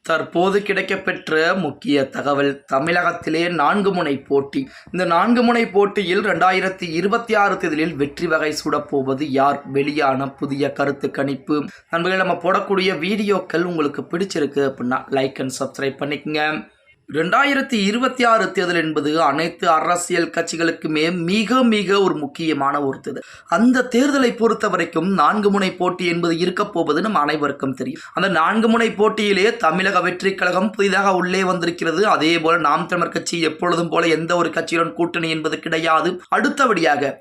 தற்போது கிடைக்கப்பெற்ற முக்கிய தகவல். தமிழகத்திலே 4 முனை போட்டி. இந்த 4 முனை போட்டியில் 2026 தேர்தலில் வெற்றி வகை சூடப்போவது யார்? வெளியான புதிய கருத்து கணிப்பு. நண்பர்கள், நம்ம போடக்கூடிய வீடியோக்கள் உங்களுக்கு பிடிச்சிருக்கு அப்படின்னா லைக் அண்ட் சப்ஸ்கிரைப் பண்ணிக்கங்க. 2026 தேர்தல் என்பது அனைத்து அரசியல் கட்சிகளுக்குமே மிக ஒரு முக்கியமான ஒரு தேர்தல். அந்த தேர்தலை பொறுத்த வரைக்கும் 4 முனை போட்டி என்பது இருக்க போவது நம் அனைவருக்கும் தெரியும். அந்த 4 முனை போட்டியிலே தமிழக வெற்றி கழகம் புதிதாக உள்ளே வந்திருக்கிறது. அதே போல நாம் தமிழர் கட்சி எப்பொழுதும் போல எந்த ஒரு கட்சியுடன் கூட்டணி என்பது கிடையாது. அடுத்தபடியாக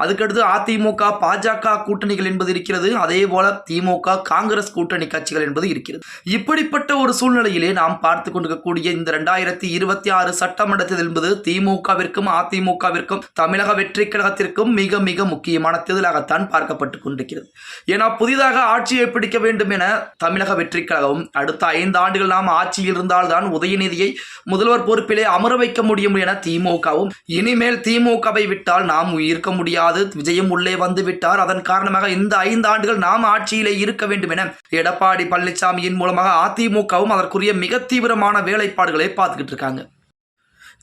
அதுக்கடுத்து அதிமுக பாஜக கூட்டணிகள் என்பது இருக்கிறது. அதே போல திமுக காங்கிரஸ் கூட்டணி கட்சிகள் என்பது இருக்கிறது. இப்படிப்பட்ட ஒரு சூழ்நிலையிலே நாம் பார்த்து கொண்டிருக்கக்கூடிய இந்த 2026 சட்டமன்ற தேர்தல் என்பது திமுகவிற்கும் அதிமுகவிற்கும் தமிழக வெற்றி கழகத்திற்கும் மிக முக்கியமான தேர்தலாகத்தான் பார்க்கப்பட்டு கொண்டிருக்கிறது. ஏன்னா புதிதாக ஆட்சியை பிடிக்க வேண்டும் என தமிழக வெற்றி கழகம் அடுத்த 5 ஆண்டுகள் நாம் ஆட்சியில் இருந்தால்தான் உதயநிதியை முதல்வர் பொறுப்பிலே அமர வைக்க முடியும் என திமுகவும், இனிமேல் திமுகவை விட்டால் நாம் இருக்க முடியாது, விஜயம் உள்ளே வந்து விட்டார், அதன் காரணமாக இந்த 5 ஆண்டுகள் நாம் ஆட்சியிலே இருக்க வேண்டும் என எடப்பாடி பழனிசாமியின் மூலமாக அதிமுகவும் அதற்குரிய மிக தீவிரமான வேலைப்பாடுகளை பார்த்துக்கிட்டு இருக்காங்க.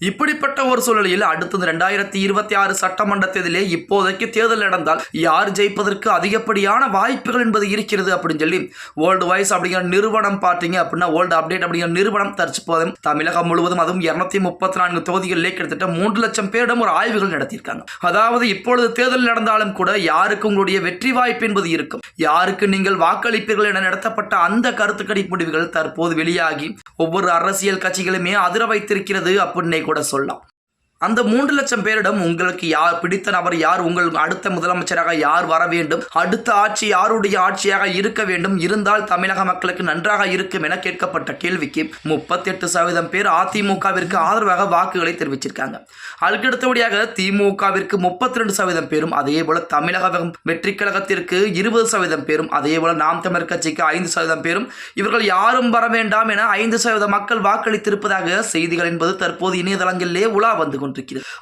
இப்படிப்பட்ட ஒரு சூழ்நிலையில் அடுத்தது 2026 சட்டமன்ற தேர்தலிலே இப்போதைக்கு தேர்தல் நடந்தால் யார் ஜெயிப்பதற்கு அதிகப்படியான வாய்ப்புகள் என்பது இருக்கிறது அப்படின்னு சொல்லி வேர்ல்டு வைஸ் அப்படிங்கிற நிறுவனம் பார்த்தீங்க அப்படின்னா வேர்ல்டு அப்டேட் அப்படிங்கிற நிறுவனம் தற்போதும் தமிழகம் முழுவதும் அதுவும் 234 தொகுதிகளிலே கிட்டத்தட்ட 3 லட்சம் பேரிடம் ஒரு ஆய்வுகள் நடத்தியிருக்காங்க. அதாவது இப்பொழுது தேர்தல் நடந்தாலும் கூட யாருக்கு உங்களுடைய வெற்றி வாய்ப்பு என்பது இருக்கும், யாருக்கு நீங்கள் வாக்களிப்பீர்கள் என நடத்தப்பட்ட அந்த கருத்து கணிப்பு முடிவுகள் தற்போது வெளியாகி ஒவ்வொரு அரசியல் கட்சிகளுமே அதிர வைத்திருக்கிறது அப்படின்னு கூட சொல்லலாம். அந்த 3 லட்சம் பேரிடம் உங்களுக்கு யார் பிடித்த நபர், யார் உங்கள் அடுத்த முதலமைச்சராக யார் வர வேண்டும், அடுத்த ஆட்சி யாருடைய ஆட்சியாக இருக்க வேண்டும், இருந்தால் தமிழக மக்களுக்கு நன்றாக இருக்கும் என கேட்கப்பட்ட கேள்விக்கு 38% பேர் அதிமுகவிற்கு ஆதரவாக வாக்குகளை தெரிவிச்சிருக்காங்க. அதுக்கடுத்தபடியாக திமுகவிற்கு 32% பேரும், அதே போல தமிழக வெற்றி கழகத்திற்கு 20% பேரும், அதே போல நாம் தமிழர் கட்சிக்கு 5% பேரும் இவர்கள் யாரும் வர வேண்டாம் என 5% மக்கள் வாக்களித்திருப்பதாக செய்திகள் என்பது தற்போது இணையதளங்களிலே உலா வந்து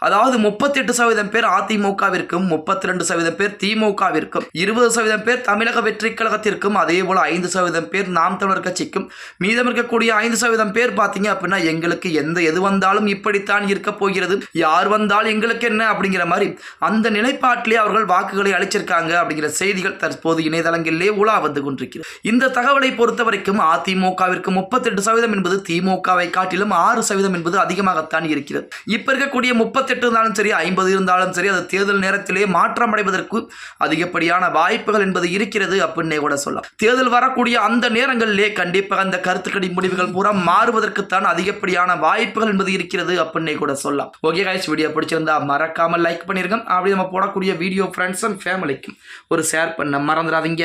அதாவது 38% பேர் அதிமுகவிற்கும், 32% பேர் திமுகவிற்கும், 20% பேர் தமிழக வெற்றி கழகத்திற்கும், அதே போல 5% பேர் நாம் தமிழர் கட்சிக்கும், மீதம் இருக்கக்கூடிய 5% பேர் பார்த்தீங்க அப்படின்னா எங்களுக்கு எது வந்தாலும் இப்படித்தான் இருக்க போகிறது, யார் வந்தால் எங்களுக்கு என்ன அப்படிங்கிற மாதிரி அந்த நிலைப்பாட்டிலே அவர்கள் வாக்குகளை அளிச்சிருக்காங்க அப்படிங்கிற செய்திகள் தற்போது இணையதளங்களிலே உலா வந்து கொண்டிருக்கிறது. இந்த தகவலை பொறுத்த வரைக்கும் அதிமுகவிற்கு 38% என்பது திமுகவை காட்டிலும் 6% என்பது அதிகமாகத்தான் இருக்கிறது. இப்ப இருக்கக்கூடிய 38 இருந்தாலும் சரி, 50 இருந்தாலும் சரி, அது தேர்தல் நேரத்திலே மாற்றம் அடைவதற்கு அதிகப்படியான வாய்ப்புகள் என்பது இருக்கிறது அப்படின்னே கூட சொல்லலாம். தேர்தல் வரக்கூடிய அந்த நேரங்களிலே கண்டிப்பாக அந்த கருத்துக்கடி முடிவுகள் பூரா மாறுவதற்குத்தான் அதிகப்படியான வாய்ப்புகள் என்பது இருக்கிறது அப்படின்னே கூட சொல்லலாம். ஓகே கைஸ், வீடியோ பிடிச்சிருந்தா மறக்காம லைக் பண்ணிருங்க. அப்படி நம்ம போடக்கூடிய வீடியோ ஃப்ரெண்ட்ஸ் அண்ட் ஃபேமிலிக்கும் ஒரு ஷேர் பண்ண மறந்துடாதீங்க.